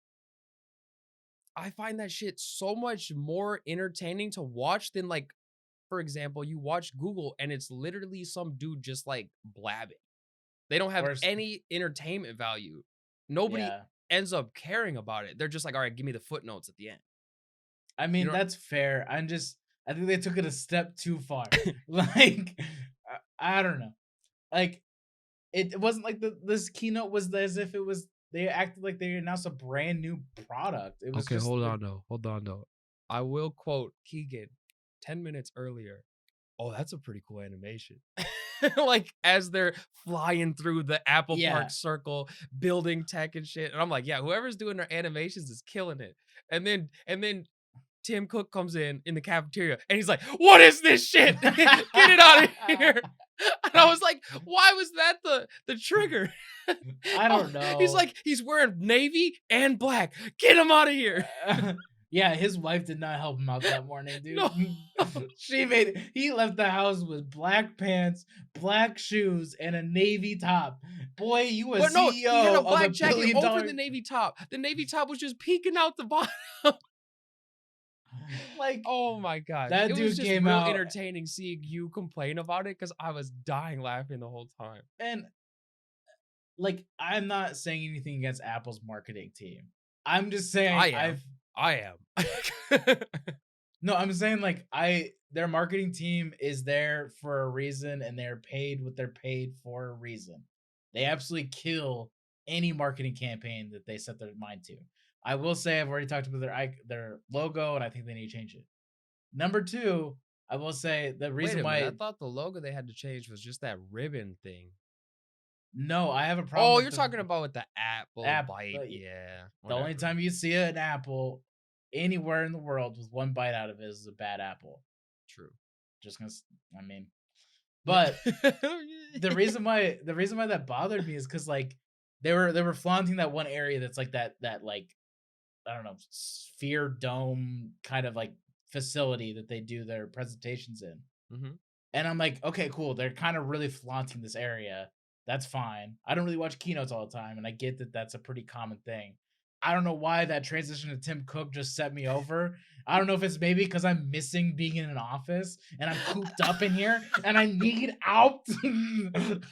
I find that shit so much more entertaining to watch than like, for example, you watch Google and it's literally some dude just like blabbing. They don't have Or any entertainment value. Nobody yeah. ends up caring about it. They're just like, all right, give me the footnotes at the end. I You mean, know, that's fair. I think they took it a step too far. Like, I don't know. Like, it wasn't like this keynote was as if it was they acted like they announced a brand new product. It was okay, just hold like, on though. Hold on though. I will quote Keegan 10 minutes earlier. Oh, that's a pretty cool animation. Like as they're flying through the Apple yeah. Park circle, building tech and shit. And I'm like, yeah, whoever's doing their animations is killing it. And then Tim Cook comes in the cafeteria and he's like, "What is this shit? Get it out of here." And I was like, "Why was that the trigger?" I Oh, don't he's know. like, he's wearing navy and black. Get him out of here. Yeah, his wife did not help him out that morning, No. dude. He left the house with black pants, black shoes, and a navy top. Boy, you a But no, he had CEO a of a black jacket billion over dollar the navy top. The navy top was just peeking out the bottom. like Oh my gosh. that It was dude just came real out entertaining seeing you complain about it because I was dying laughing the whole time. and like I'm not saying anything against Apple's marketing team. I'm just saying I am. I am. I'm saying like their marketing team is there for a reason and they're paid what they're paid for a reason. They absolutely kill any marketing campaign that they set their mind to. I will say I've already talked about their logo and I think they need to change it. Number 2, I will say the Wait reason a minute. I why thought the logo they had to change was just that ribbon thing. no, I have a problem Oh, with you're talking about with the Apple app. bite. Yeah, The only whatever. time you see an apple anywhere in the world with one bite out of it is a bad apple. True. Just gonna, I mean, but the reason why that bothered me is because like they were flaunting that one area that's like that like I don't know sphere dome kind of like facility that they do their presentations in, Mhm. and I'm like, okay, cool. They're kind of really flaunting this area. That's fine. I don't really watch keynotes all the time, and I get that that's a pretty common thing. I don't know why that transition to Tim Cook just set me over. I don't know if it's maybe because I'm missing being in an office and I'm cooped up in here and I need out.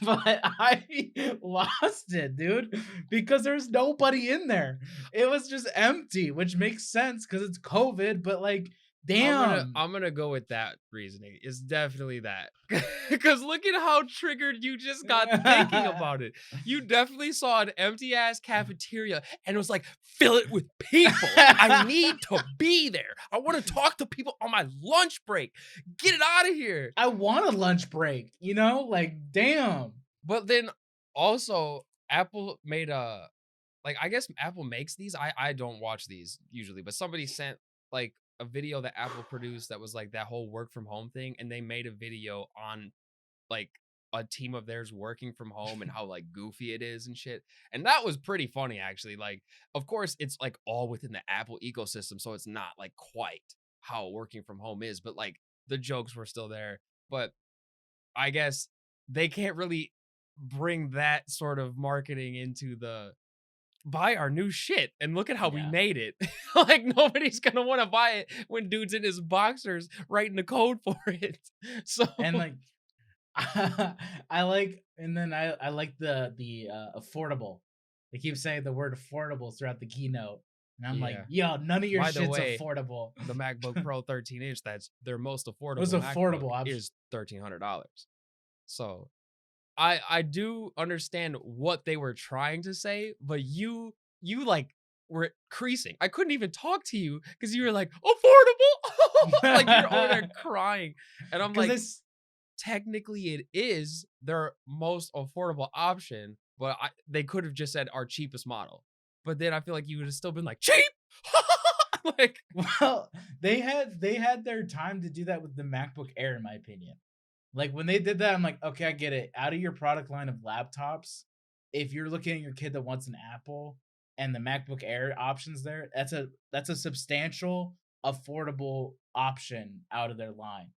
But I lost it, dude, because there's nobody in there. It was just empty, which makes sense because it's COVID, but like, damn. I'm gonna go with that reasoning. It's definitely that. Cause look at how triggered you just got thinking about it. You definitely saw an empty ass cafeteria and it was like, fill it with people. I need to be there. I want to talk to people on my lunch break. Get it out of here. I want a lunch break, like damn. But then also Apple made a like I guess Apple makes these. I don't watch these usually, but somebody sent like a video that Apple produced that was like that whole work from home thing, and they made a video on like a team of theirs working from home and how like goofy it is and shit. And that was pretty funny actually. Like, of course, it's like all within the Apple ecosystem, so it's not like quite how working from home is, but like the jokes were still there. But I guess they can't really bring that sort of marketing into the buy our new shit and look at how we Yeah. made it. Like nobody's gonna want to buy it when dude's in his boxers writing the code for it. So And like I like and then I like the affordable. They keep saying the word affordable throughout the keynote. And I'm like, yeah. yo, none of your By the shit's way, affordable. the MacBook Pro 13 inch, that's their most It affordable was MacBook affordable option. is $1,300. So I do understand what they were trying to say, but you like were creasing. I couldn't even talk to you because you were like affordable, like you're over there crying, and I'm Because like, this technically it is their most affordable option, but they could have just said our cheapest model. But then I feel like you would have still been like, cheap. Like, Well, they had their time to do that with the MacBook Air, in my opinion. Like when they did that, I'm like, okay, I get it. Out of your product line of laptops, if you're looking at your kid that wants an Apple and the MacBook Air options there, that's a substantial, affordable option out of their line.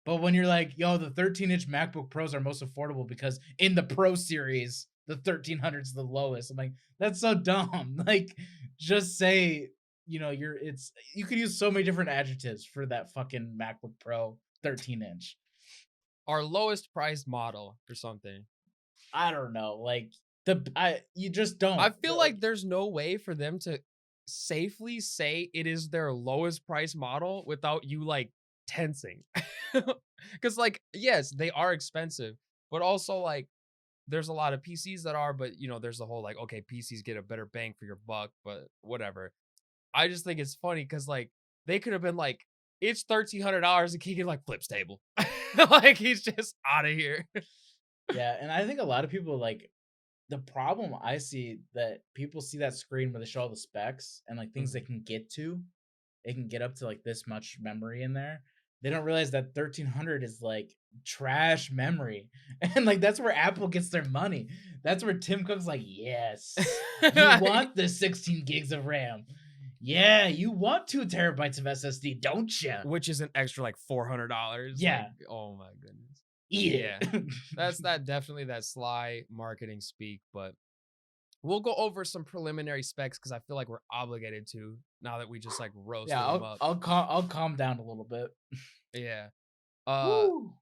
But when you're like, yo, the 13-inch MacBook Pros are most affordable because in the Pro series, the 1300 is the lowest. I'm like, that's so dumb. Like, just say, you could use so many different adjectives for that fucking MacBook Pro 13-inch. our lowest priced model or something. I don't know. Like you just I don't. feel like there's no way for them to safely say it is their lowest price model without you like tensing. Cuz like yes, they are expensive, but also like there's a lot of PCs that are, but there's the whole like okay, PCs get a better bang for your buck, but whatever. I just think it's funny cuz like they could have been like it's $1,300 and Keegan like flips table. Like he's just out of here. Yeah, and I think a lot of people like the problem I see that people see that screen where they show all the specs and like things they Mhm. can get to. It can get up to like this much memory in there. They don't realize that 1300 is like trash memory. And like that's where Apple gets their money. That's where Tim Cook's like, "Yes. You want the 16 gigs of RAM. Yeah, you want 2 terabytes of SSD, don't you? Which is an extra like $400. Like, Yeah, oh my goodness. eat Yeah. it." That's definitely that sly marketing speak, but we'll go over some preliminary specs because I feel like we're obligated to now that we just like Yeah, roasted them up. I'll calm down a little bit. Yeah. Uh Woo.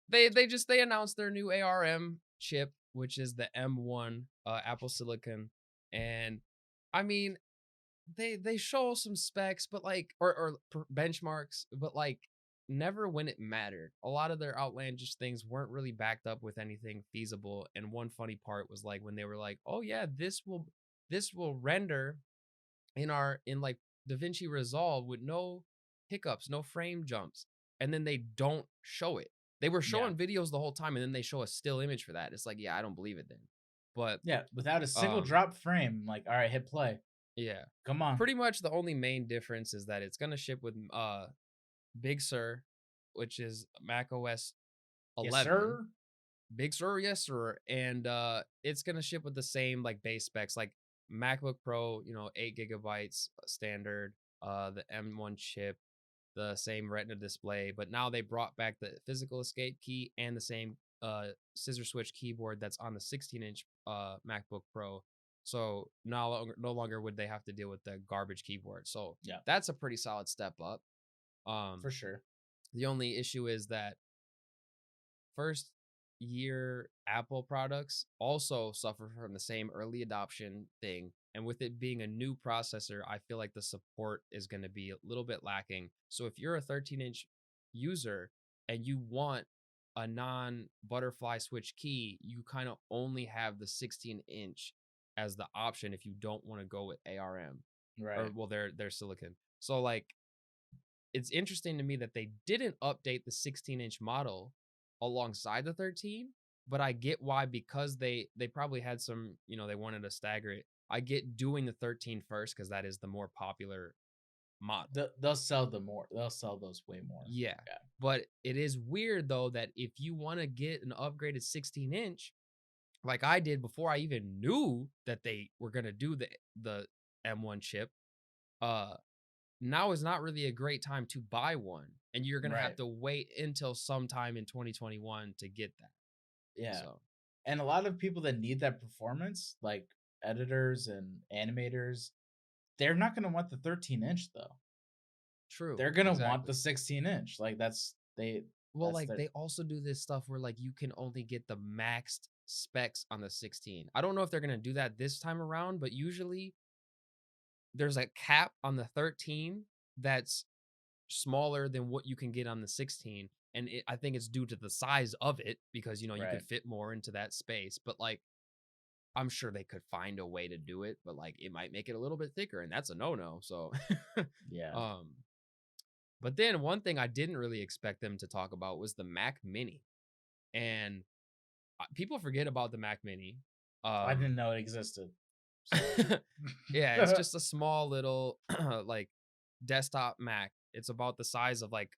they announced their new ARM chip, which is the M1 Apple Silicon. And I mean, they show some specs, but like or benchmarks, but like never when it mattered. A lot of their outlandish things weren't really backed up with anything feasible. And one funny part was like when they were like, "Oh yeah, this will render in like DaVinci Resolve with no hiccups, no frame jumps." And then they don't show it. They were Yeah. showing videos the whole time and then they show a still image for that. It's like, "Yeah, I don't believe it then." But Yeah, without a single um drop frame, like, all right, hit play. yeah. Come on. Pretty much the only main difference is that it's gonna ship with Big Sur, which is Mac OS Yes, 11. sir. Big Sur, yes sir, and it's gonna ship with the same like base specs, like MacBook Pro, 8 gigabytes standard, the M1 chip, the same Retina display, but now they brought back the physical escape key and the same scissor switch keyboard that's on the 16-inch MacBook Pro. So no longer would they have to deal with the garbage keyboard. So Yeah, that's a pretty solid step up. for sure. The only issue is that first year Apple products also suffer from the same early adoption thing. And with it being a new processor, I feel like the support is going to be a little bit lacking. So if you're a 13-inch user and you want a non butterfly switch key, you kind of only have the 16-inch as the option if you don't want to go with ARM or Right. well, they're silicon. So like it's interesting to me that they didn't update the 16-inch model alongside the 13, but I get why because they probably had some, they wanted to stagger it. I get doing the 13 first because that is the more popular model. They'll sell them more. They'll sell those way more. Yeah. Yeah. But it is weird though that if you want to get an upgraded 16-inch, like I did before I even knew that they were gonna do the M1 chip, uh now is not really a great time to buy one, and you're gonna have Right. to wait until sometime in 2021 to get that. Yeah. So And a lot of people that need that performance, like editors and animators, they're not going to want the 13-inch though. true, They're going to want exactly. the 16-inch. Like Well, that's like their they also do this stuff where like you can only get the maxed specs on the 16. I don't know if they're gonna do that this time around, but usually there's a cap on the 13 that's smaller than what you can get on the 16. And I think it's due to the size of it because you right. could fit more into that space. But like I'm sure they could find a way to do it, but like it might make it a little bit thicker, and that's a no-no. So, Yeah. um, but then one thing I didn't really expect them to talk about was the Mac Mini. And people forget about the Mac Mini. I didn't know it existed. Yeah, it's just a small little like desktop Mac. It's about the size of like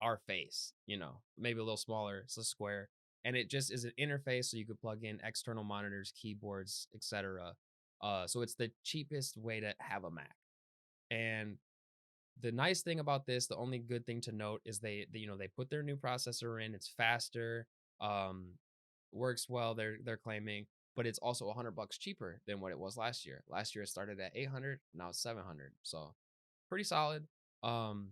our face, maybe a little smaller. It's a square, and it just is an interface so you could plug in external monitors, keyboards, etc. So it's the cheapest way to have a Mac. And the nice thing about this, the only good thing to note is they put their new processor in. It's faster, um, works well. They're claiming, but it's also $100 cheaper than what it was last year. Last year it started at 800, now it's 700. So pretty solid. Um,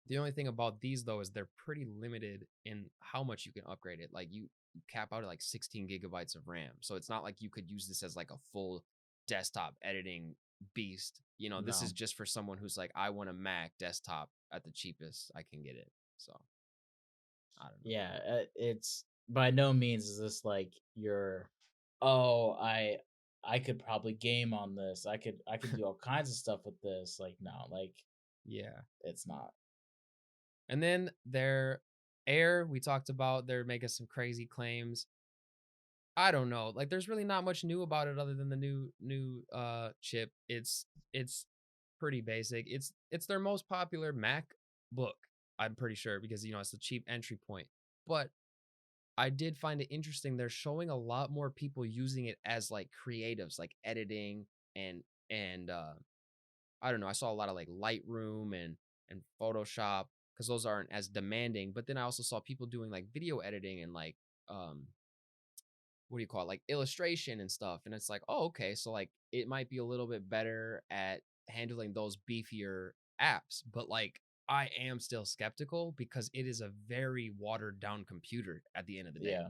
the only thing about these though is they're pretty limited in how much you can upgrade it. Like you cap out at like 16 gigabytes of RAM. So it's not like you could use this as like a full desktop editing beast. This is No. just for someone who's like, I want a Mac desktop at the cheapest I can get it. So I don't know. Yeah, it's by no means is this like your oh, I could probably game on this. I could do all kinds of stuff with this. Like no, like Yeah. it's not. And then their Air, we talked about, they're making some crazy claims. I don't know. Like there's really not much new about it other than the new chip. It's pretty basic. It's their most popular MacBook, I'm pretty sure, because it's the cheap entry point. But I did find it interesting. They're showing a lot more people using it as like creatives, like editing and I don't know. I saw a lot of like Lightroom and Photoshop because those aren't as demanding. But then I also saw people doing like video editing and like what do you call it, like illustration and stuff. And it's like, oh, okay, so like it might be a little bit better at handling those beefier apps. But like I am still skeptical because it is a very watered down computer at the end of the day. Yeah.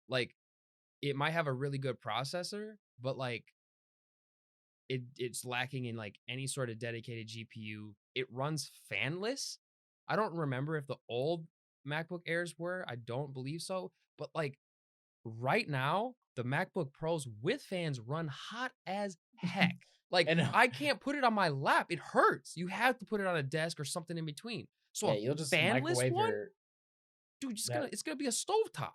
Like it might have a really good processor, but like it's lacking in like any sort of dedicated GPU. It runs fanless. I don't remember if the old MacBook Airs were. I don't believe so. But like right now, the MacBook Pros with fans run hot as heck. Like And I can't put it on my lap. It hurts. You have to put it on a desk or something in between. So yeah, a you'll just fanless microwave one, your dude, that it's gonna be a stovetop.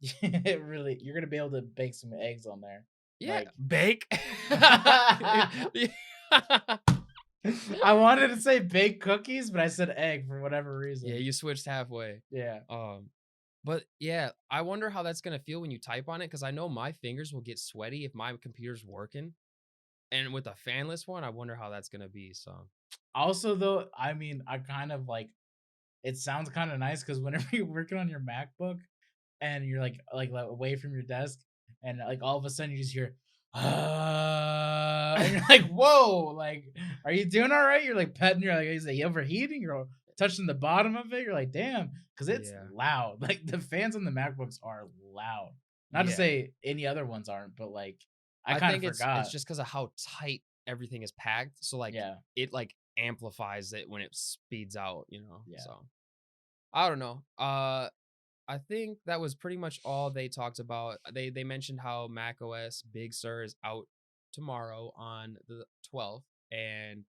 it really you're gonna be able to bake some eggs on there. Yeah, Like bake. I wanted to say bake cookies, but I said egg for whatever Yeah, reason. you switched halfway. Yeah. But yeah, I wonder how that's gonna feel when you type on it because I know my fingers will get sweaty if my computer's working. And with a fanless one, I wonder how that's gonna be. So Also though, I mean, I kind of like it sounds kind of nice because whenever you're working on your MacBook and you're like away from your desk and like all of a sudden you just hear and you're like, whoa, like, are you doing all right? You're like petting, you're like, is it overheating? You're touching the bottom of it. You're like, damn, because it's yeah, loud. Like the fans on the MacBooks are loud. Not to yeah. say any other ones aren't, but like I I kind of think it's forgot. just because of how tight everything is packed. So like Yeah, it like amplifies it when it speeds out. yeah. So I don't know. I think that was pretty much all they talked about. They mentioned how Mac OS Big Sur is out tomorrow on the 12th, and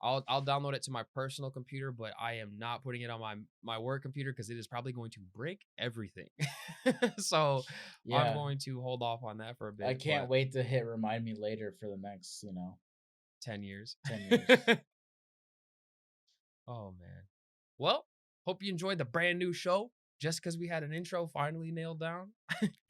I'll download it to my personal computer, but I am not putting it on my work computer because it is probably going to break everything. So I'm Yeah. going to hold off on that for a I bit, can't but wait to hit remind me later for the next, 10 years. 10 years. Oh man. Well, hope you enjoyed the brand new show. Just because we had an intro finally nailed down.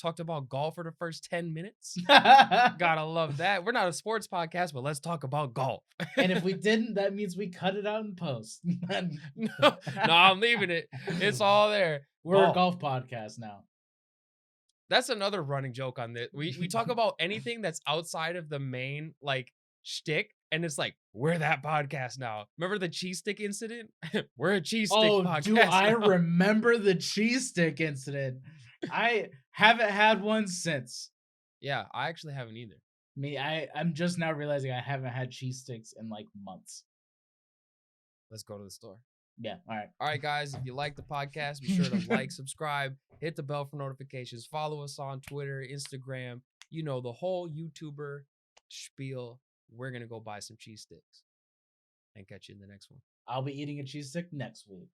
Talked about golf for the first 10 minutes. Gotta love that. We're not a sports podcast, but let's talk about golf. And if we didn't, that means we cut it out in post. No, I'm leaving it. It's all there. We're a Golf. golf podcast now. That's another running joke on this. We talk about anything that's outside of the main like shtick, and it's like we're that podcast now. Remember the cheese stick incident? We're a cheese stick podcast. Do I now. remember the cheese stick incident? I haven't had one since. Yeah, I actually haven't either. I'm just now realizing I haven't had cheese sticks in like months. Let's go to the store. Yeah, all right. All right, guys, if you like the podcast, be sure to like, subscribe, hit the bell for notifications, follow us on Twitter, Instagram, the whole YouTuber spiel. We're going to go buy some cheese sticks and catch you in the next one. I'll be eating a cheese stick next week.